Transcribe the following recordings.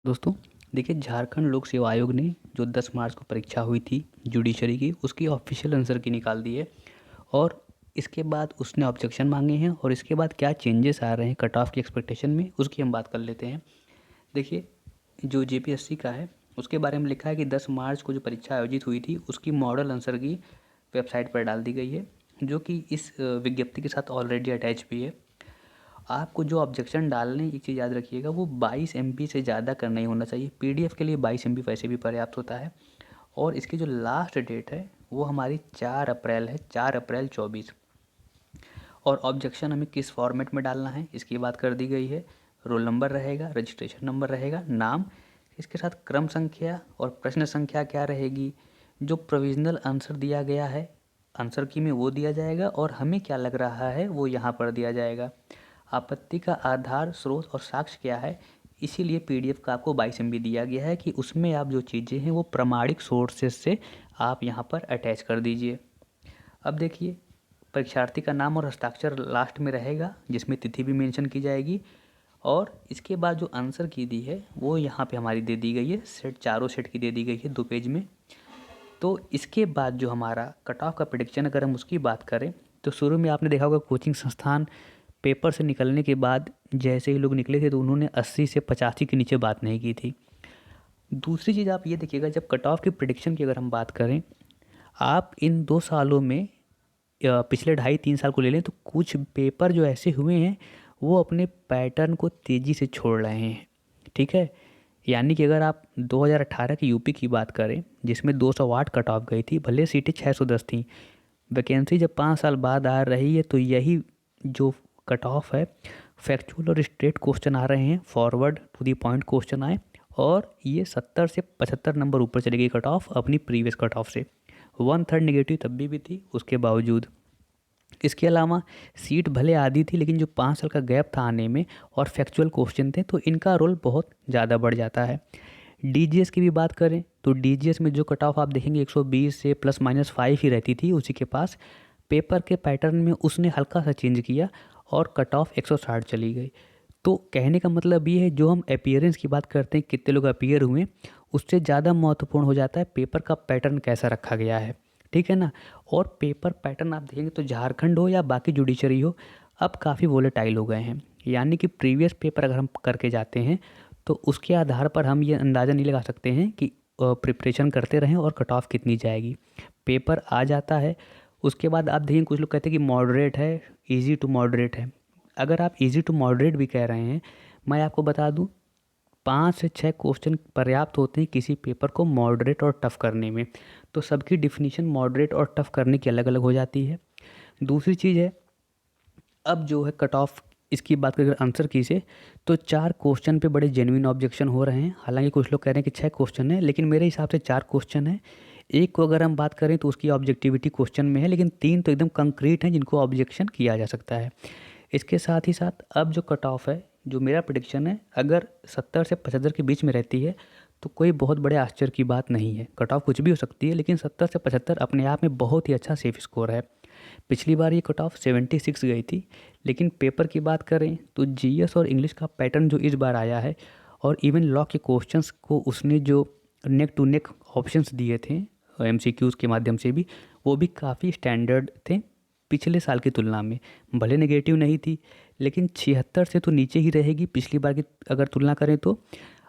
दोस्तों, देखिए झारखंड लोक सेवा आयोग ने जो 10 मार्च को परीक्षा हुई थी जुडिशरी की, उसकी ऑफिशियल आंसर की निकाल दी है। और इसके बाद उसने ऑब्जेक्शन मांगे हैं और इसके बाद क्या चेंजेस आ रहे हैं कट ऑफ की एक्सपेक्टेशन में, उसकी हम बात कर लेते हैं। देखिए, जो जेपीएससी का है उसके बारे में लिखा है कि 10 मार्च को जो परीक्षा आयोजित हुई थी उसकी मॉडल आंसर की वेबसाइट पर डाल दी गई है, जो कि इस विज्ञप्ति के साथ ऑलरेडी अटैच भी है। आपको जो ऑब्जेक्शन डालने, एक चीज़ याद रखिएगा, वो 22 एमबी से ज़्यादा का नहीं होना चाहिए। पीडीएफ के लिए 22 एमबी वैसे भी पर्याप्त होता है। और इसकी जो लास्ट डेट है वो हमारी 4 अप्रैल है, 4 अप्रैल 24। और ऑब्जेक्शन हमें किस फॉर्मेट में डालना है इसकी बात कर दी गई है। रोल नंबर रहेगा, रजिस्ट्रेशन नंबर रहेगा, नाम, इसके साथ क्रम संख्या और प्रश्न संख्या क्या रहेगी। जो प्रोविज़नल आंसर दिया गया है आंसर की में वो दिया जाएगा और हमें क्या लग रहा है वो यहाँ पर दिया जाएगा। आपत्ति का आधार, स्रोत और साक्ष्य क्या है, इसीलिए पीडीएफ का आपको 22 एमबी दिया गया है कि उसमें आप जो चीज़ें हैं वो प्रमाणिक सोर्सेज से आप यहाँ पर अटैच कर दीजिए। अब देखिए, परीक्षार्थी का नाम और हस्ताक्षर लास्ट में रहेगा, जिसमें तिथि भी मेंशन की जाएगी। और इसके बाद जो आंसर की दी है वो यहाँ पे हमारी दे दी गई है, सेट चारों सेट की दे दी गई है 2 पेज में। तो इसके बाद जो हमारा कट ऑफ का प्रेडिक्शन, अगर हम उसकी बात करें, तो शुरू में आपने देखा होगा कोचिंग संस्थान पेपर से निकलने के बाद जैसे ही लोग निकले थे तो उन्होंने 80 से 85 के नीचे बात नहीं की थी। दूसरी चीज़ आप ये देखिएगा, जब कट ऑफ की प्रेडिक्शन की अगर हम बात करें, आप इन 2 सालों में पिछले 2.5-3 साल को ले लें तो कुछ पेपर जो ऐसे हुए हैं वो अपने पैटर्न को तेज़ी से छोड़ रहे हैं। ठीक है, यानी कि अगर आप 2018 की यूपी की बात करें जिसमें 208 कट ऑफ गई थी, भले सीटें 610 थी, वैकेंसी जब 5 साल बाद आ रही है तो यही जो कट ऑफ है, फैक्चुअल और स्ट्रेट क्वेश्चन आ रहे हैं, forward to the point question आए, और ये 70 से 75 नंबर ऊपर चली गई कट ऑफ अपनी प्रीवियस कट ऑफ से। 1/3 नेगेटिव तब भी थी उसके बावजूद। इसके अलावा सीट भले आधी थी लेकिन जो 5 साल का गैप था आने में और फैक्चुअल क्वेश्चन थे तो इनका रोल बहुत ज़्यादा बढ़ जाता है। डीजीएस की भी बात करें तो डीजीएस में जो कट ऑफ आप देखेंगे 120 से ±5 ही रहती थी उसी के पास। पेपर के पैटर्न में उसने हल्का सा चेंज किया और कट ऑफ 160 चली गई। तो कहने का मतलब ये है, जो हम अपीयरेंस की बात करते हैं, कितने लोग अपीयर हुए, उससे ज़्यादा महत्वपूर्ण हो जाता है पेपर का पैटर्न कैसा रखा गया है। ठीक है ना। और पेपर पैटर्न आप देखेंगे तो झारखंड हो या बाकी जुडिशरी हो, अब काफ़ी वोलेटाइल हो गए हैं। यानी कि प्रीवियस पेपर अगर हम करके जाते हैं तो उसके आधार पर हम ये अंदाज़ा नहीं लगा सकते हैं कि प्रिपरेशन करते रहें और कट ऑफ कितनी जाएगी। पेपर आ जाता है, उसके बाद आप देखेंगे कुछ लोग कहते हैं कि मॉडरेट है, इजी टू मॉडरेट है। अगर आप इजी टू मॉडरेट भी कह रहे हैं, मैं आपको बता दूं 5 से 6 क्वेश्चन पर्याप्त होते हैं किसी पेपर को मॉडरेट और टफ़ करने में। तो सबकी डिफिनीशन मॉडरेट और टफ़ करने की अलग अलग हो जाती है। दूसरी चीज़ है, अब जो है कट ऑफ, इसकी बात करें आंसर की से, तो 4 क्वेश्चन पे बड़े जेन्युइन ऑब्जेक्शन हो रहे हैं। हालांकि कुछ लोग कह रहे हैं कि 6 क्वेश्चन है, लेकिन मेरे हिसाब से 4 क्वेश्चन है। एक को अगर हम बात करें तो उसकी ऑब्जेक्टिविटी क्वेश्चन में है, लेकिन 3 तो एकदम कंक्रीट हैं जिनको ऑब्जेक्शन किया जा सकता है। इसके साथ ही साथ अब जो कट ऑफ है, जो मेरा प्रेडिक्शन है, अगर 70 से 75 के बीच में रहती है तो कोई बहुत बड़े आश्चर्य की बात नहीं है। कट ऑफ कुछ भी हो सकती है, लेकिन 70 से 75 अपने आप में बहुत ही अच्छा सेफ स्कोर है। पिछली बार ये कट ऑफ 76 गई थी। लेकिन पेपर की बात करें तो जीएस और इंग्लिश का पैटर्न जो इस बार आया है, और इवन लॉ के क्वेश्चंस को उसने जो नेक टू नेक ऑप्शंस दिए थे एमसीक्यूज़ के माध्यम से भी, वो भी काफ़ी स्टैंडर्ड थे पिछले साल की तुलना में। भले नेगेटिव नहीं थी, लेकिन 76 से तो नीचे ही रहेगी पिछली बार की अगर तुलना करें तो।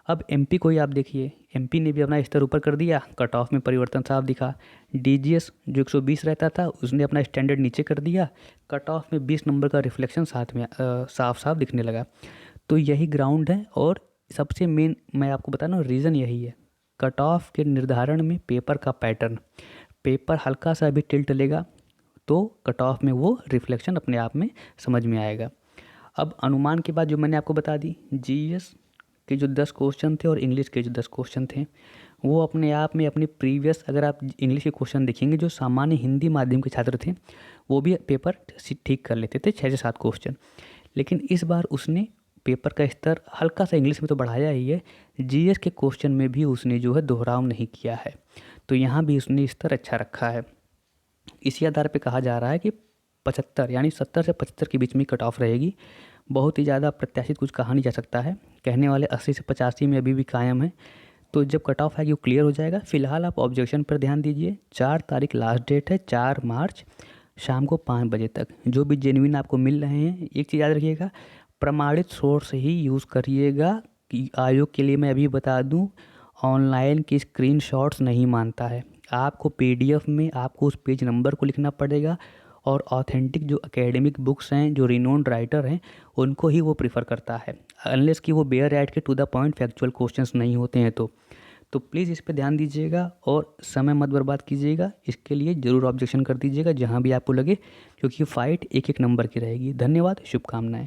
अब एमपी को ही आप देखिए, एमपी ने भी अपना स्तर ऊपर कर दिया, कट ऑफ में परिवर्तन साफ दिखा। डीजीएस जो 120 रहता था उसने अपना स्टैंडर्ड नीचे कर दिया, कट ऑफ में 20 नंबर का रिफ्लेक्शन साथ में साफ साफ दिखने लगा। तो यही ग्राउंड है, और सबसे मेन मैं आपको बता रहा हूँ रीज़न यही है, कट ऑफ के निर्धारण में पेपर का पैटर्न। पेपर हल्का सा भी टिल्ट लेगा तो कट ऑफ में वो रिफ्लेक्शन अपने आप में समझ में आएगा। अब अनुमान के बाद जो मैंने आपको बता दी, जीएस के जो 10 क्वेश्चन थे और इंग्लिश के जो 10 क्वेश्चन थे, वो अपने आप में अपनी प्रीवियस, अगर आप इंग्लिश के क्वेश्चन देखेंगे जो सामान्य हिंदी माध्यम के छात्र थे वो भी पेपर ठीक कर लेते थे, 6 से 7 क्वेश्चन। लेकिन इस बार उसने पेपर का स्तर हल्का सा इंग्लिश में तो बढ़ाया ही है, जीएस के क्वेश्चन में भी उसने जो है दोहराव नहीं किया है। तो यहाँ भी उसने स्तर अच्छा रखा है। इसी आधार पे कहा जा रहा है कि 75 यानी 70 से 75 के बीच में कट ऑफ रहेगी। बहुत ही ज़्यादा प्रत्याशित कुछ कहा नहीं जा सकता है, कहने वाले 80 से 85 में अभी भी कायम है। तो जब कट ऑफ है वो क्लियर हो जाएगा। फिलहाल आप ऑब्जेक्शन पर ध्यान दीजिए। 4 तारीख लास्ट डेट है, 4 मार्च शाम को 5 बजे तक। जो भी जेन्युइन आपको मिल रहे हैं, एक चीज़ याद रखिएगा, प्रमाणित सोर्स ही यूज़ करिएगा। कि आयोग के लिए मैं अभी बता दूं, ऑनलाइन की स्क्रीनशॉट्स नहीं मानता है। आपको पीडीएफ में आपको उस पेज नंबर को लिखना पड़ेगा, और ऑथेंटिक जो एकेडमिक बुक्स हैं, जो रिनोन्ड राइटर हैं, उनको ही वो प्रीफर करता है, अनलेस कि वो बेयर ऐड के to the point factual questions नहीं होते हैं। तो प्लीज़ इस पे ध्यान दीजिएगा और समय मत बर्बाद कीजिएगा। इसके लिए ज़रूर ऑब्जेक्शन कर दीजिएगा जहाँ भी आपको लगे, क्योंकि फ़ाइट एक एक नंबर की रहेगी। धन्यवाद, शुभकामनाएं।